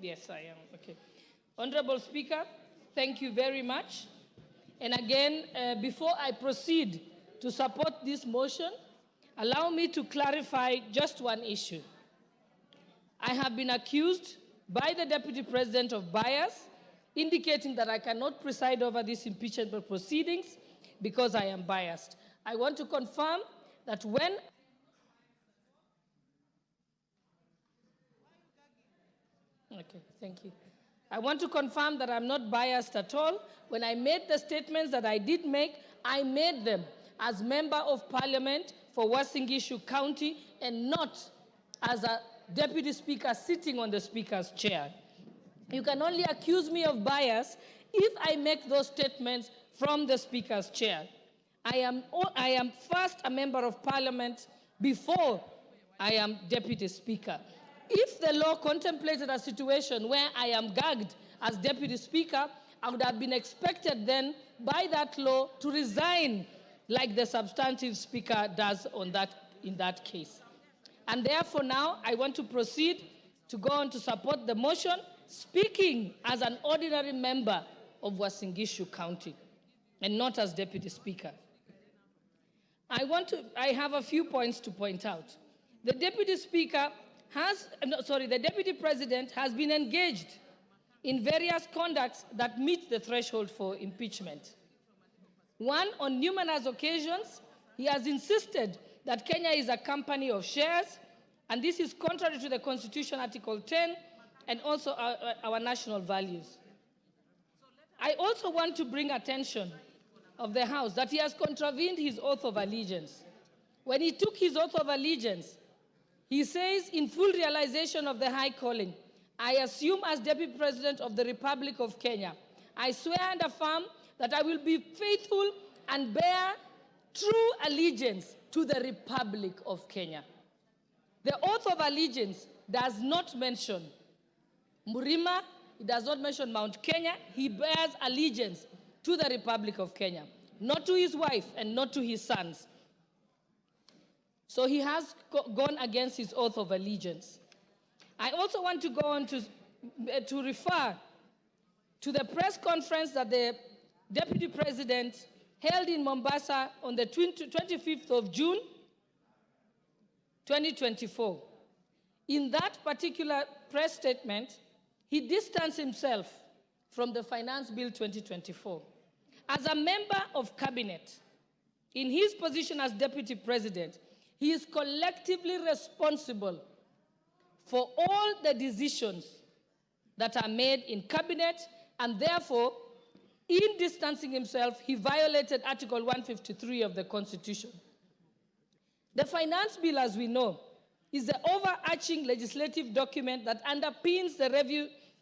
Yes, I am. Okay. Honorable Speaker, thank you very much. And again, before I proceed to support this motion, allow me to clarify just one issue. I have been accused by the Deputy President of bias, indicating that I cannot preside over these impeachment proceedings because I am biased. I want to confirm that when Okay, thank you. I want to confirm that I'm not biased at all. When I made the statements that I did make, I made them as Member of Parliament for Uasin Gishu County and not as a Deputy Speaker sitting on the Speaker's chair. You can only accuse me of bias if I make those statements from the Speaker's chair. I am first a Member of Parliament before I am Deputy Speaker. If the law contemplated a situation where I am gagged as Deputy Speaker, I would have been expected then by that law to resign like the substantive Speaker does in that case. And therefore now I want to proceed to go on to support the motion, speaking as an ordinary member of Uasin Gishu County and not as Deputy Speaker. I have a few points to point out. The Deputy President has been engaged in various conducts that meet the threshold for impeachment. One, on numerous occasions, he has insisted that Kenya is a company of shares, and this is contrary to the Constitution, Article 10, and also our national values. I also want to bring attention of the House that he has contravened his oath of allegiance. When he took his oath of allegiance, he says, in full realization of the high calling, I assume as Deputy President of the Republic of Kenya, I swear and affirm that I will be faithful and bear true allegiance to the Republic of Kenya. The oath of allegiance does not mention Murima, it does not mention Mount Kenya. He bears allegiance to the Republic of Kenya, not to his wife and not to his sons. So he has gone against his oath of allegiance. I also want to go on to refer to the press conference that the Deputy President held in Mombasa on the 25th of June, 2024. In that particular press statement, he distanced himself from the Finance Bill 2024. As a member of cabinet, in his position as Deputy President, he is collectively responsible for all the decisions that are made in cabinet, and therefore, in distancing himself, he violated Article 153 of the Constitution. The Finance Bill, as we know, is the overarching legislative document that underpins the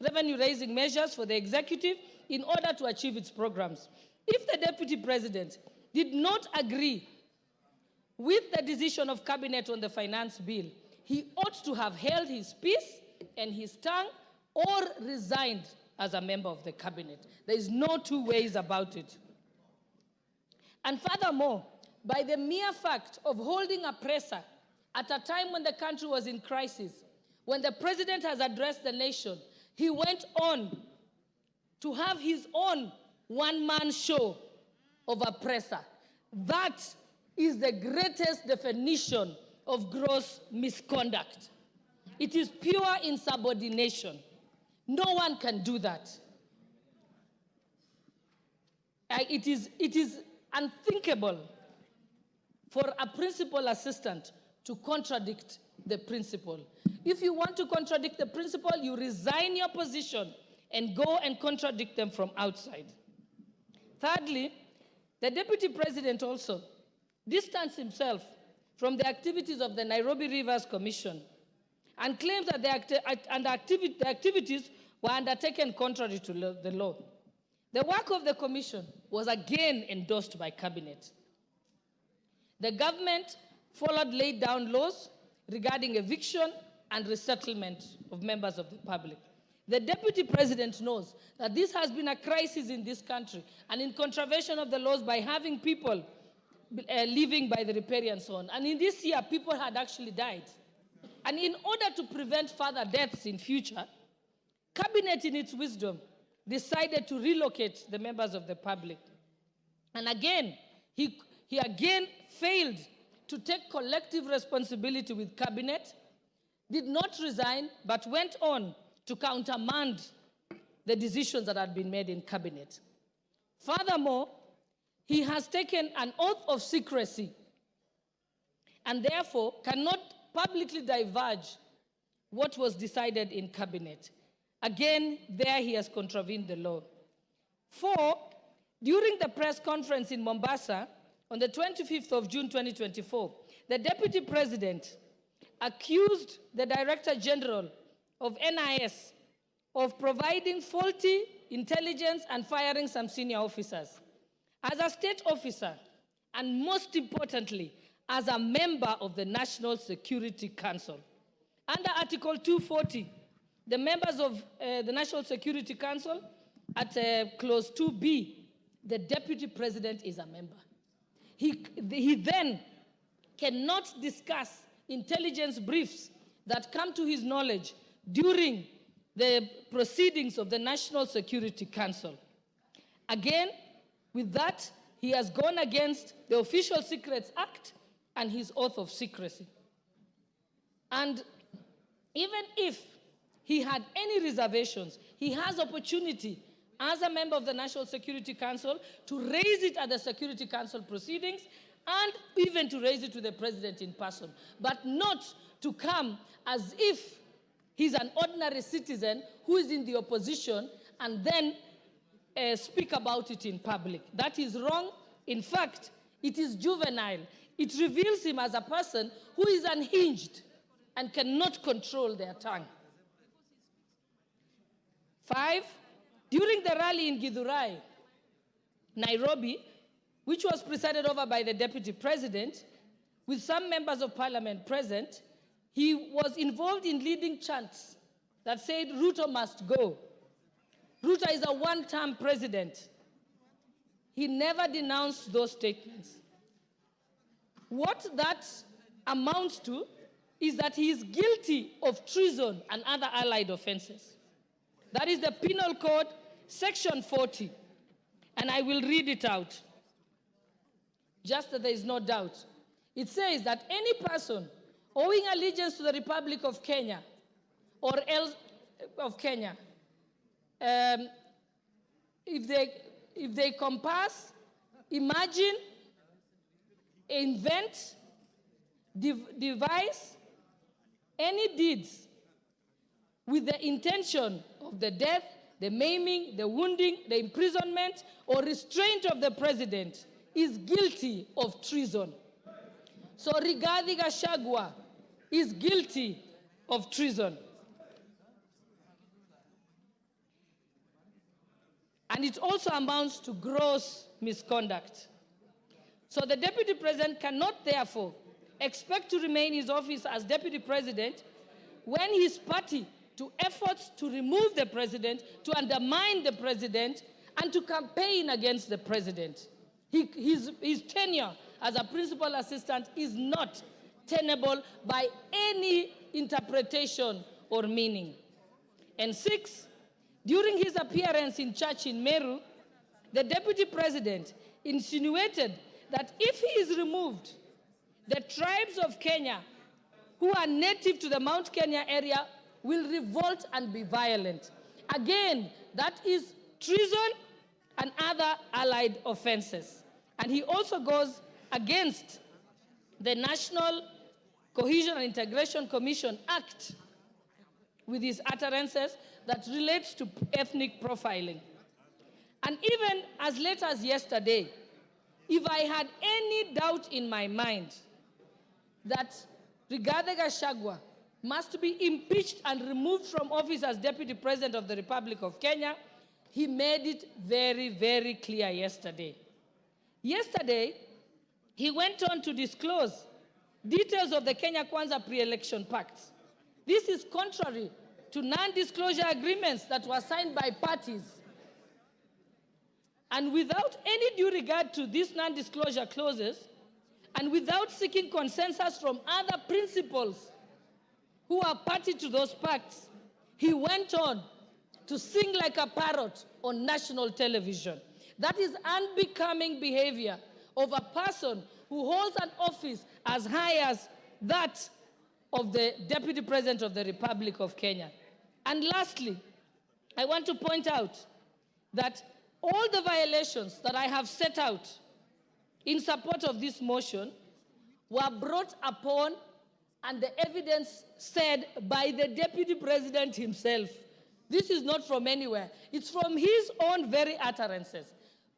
revenue-raising measures for the executive in order to achieve its programs. If the Deputy President did not agree with the decision of cabinet on the Finance Bill, he ought to have held his peace and his tongue or resigned as a member of the cabinet. There is no two ways about it. And furthermore, by the mere fact of holding a presser at a time when the country was in crisis, when the president has addressed the nation, he went on to have his own one-man show of a presser. That is the greatest definition of gross misconduct. It is pure insubordination. No one can do that. It is unthinkable for a principal assistant to contradict the principal. If you want to contradict the principal, you resign your position and go and contradict them from outside. Thirdly, the Deputy President also distanced himself from the activities of the Nairobi Rivers Commission and claims that the activities were undertaken contrary to the law. The work of the commission was again endorsed by cabinet. The government followed laid down laws regarding eviction and resettlement of members of the public. The Deputy President knows that this has been a crisis in this country and in contravention of the laws by having people living by the riparian zone. And in this year, people had actually died. And in order to prevent further deaths in future, Cabinet, in its wisdom, decided to relocate the members of the public. And again, he again failed to take collective responsibility with Cabinet, did not resign, but went on to countermand the decisions that had been made in Cabinet. Furthermore, he has taken an oath of secrecy and therefore cannot publicly divulge what was decided in Cabinet. Again, there he has contravened the law. 4, during the press conference in Mombasa on the 25th of June 2024, the Deputy President accused the Director General of NIS of providing faulty intelligence and firing some senior officers. As a state officer, and most importantly, as a member of the National Security Council, under Article 240, the members of the National Security Council, at Clause 2B, the Deputy President is a member. He then cannot discuss intelligence briefs that come to his knowledge during the proceedings of the National Security Council. Again, with that, he has gone against the Official Secrets Act and his oath of secrecy. And even if he had any reservations, he has opportunity as a member of the National Security Council to raise it at the Security Council proceedings and even to raise it to the President in person, but not to come as if he's an ordinary citizen who is in the opposition and then speak about it in public. That is wrong. In fact, it is juvenile. It reveals him as a person who is unhinged and cannot control their tongue. 5, during the rally in Githurai, Nairobi, which was presided over by the Deputy President, with some members of Parliament present, he was involved in leading chants that said, Ruto must go. Ruto is a one-term president. He never denounced those statements. What that amounts to is that he is guilty of treason and other allied offenses. That is the Penal Code, Section 40. And I will read it out, just that there is no doubt. It says that any person owing allegiance to the Republic of Kenya or else of Kenya, if they compass, imagine, invent, devise any deeds with the intention of the death, the maiming, the wounding, the imprisonment, or restraint of the president is guilty of treason. So H.E Gachagua is guilty of treason. And it also amounts to gross misconduct. So the Deputy President cannot, therefore, expect to remain in his office as Deputy President when his party, to efforts to remove the President, to undermine the President, and to campaign against the President. His tenure as a principal assistant is not tenable by any interpretation or meaning. And 6, during his appearance in church in Meru, the Deputy President insinuated that if he is removed, the tribes of Kenya who are native to the Mount Kenya area will revolt and be violent. Again, that is treason and other allied offenses. And he also goes against the National Cohesion and Integration Commission Act with his utterances that relates to ethnic profiling. And even as late as yesterday, if I had any doubt in my mind that H.E Gachagua must be impeached and removed from office as Deputy President of the Republic of Kenya, he made it very, very clear yesterday. Yesterday, he went on to disclose details of the Kenya Kwanza pre-election pacts. This is contrary to non-disclosure agreements that were signed by parties. And without any due regard to these non-disclosure clauses, and without seeking consensus from other principals who are party to those pacts, he went on to sing like a parrot on national television. That is unbecoming behavior of a person who holds an office as high as that of the Deputy President of the Republic of Kenya. And lastly, I want to point out that all the violations that I have set out in support of this motion were brought upon and the evidence said by the Deputy President himself. This is not from anywhere. It's from his own very utterances.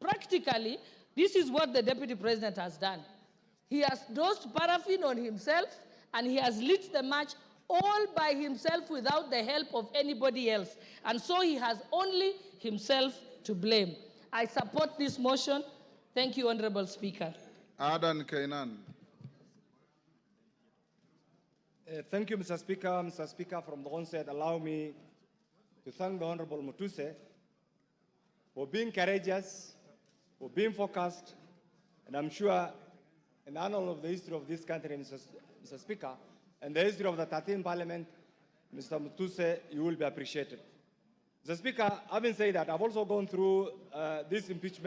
Practically, this is what the Deputy President has done. He has dosed paraffin on himself and he has lit the match all by himself without the help of anybody else. And so he has only himself to blame. I support this motion. Thank you, Honorable Speaker. Adan Kainan. Thank you, Mr. Speaker. Mr. Speaker, from the onset, allow me to thank the Honorable Mutuse for being courageous, for being focused, and I'm sure in annal of the history of this country, Mr. Speaker, and the history of the 13th Parliament, Mr. Mutuse, you will be appreciated. Mr. Speaker, having said that, I've also gone through this impeachment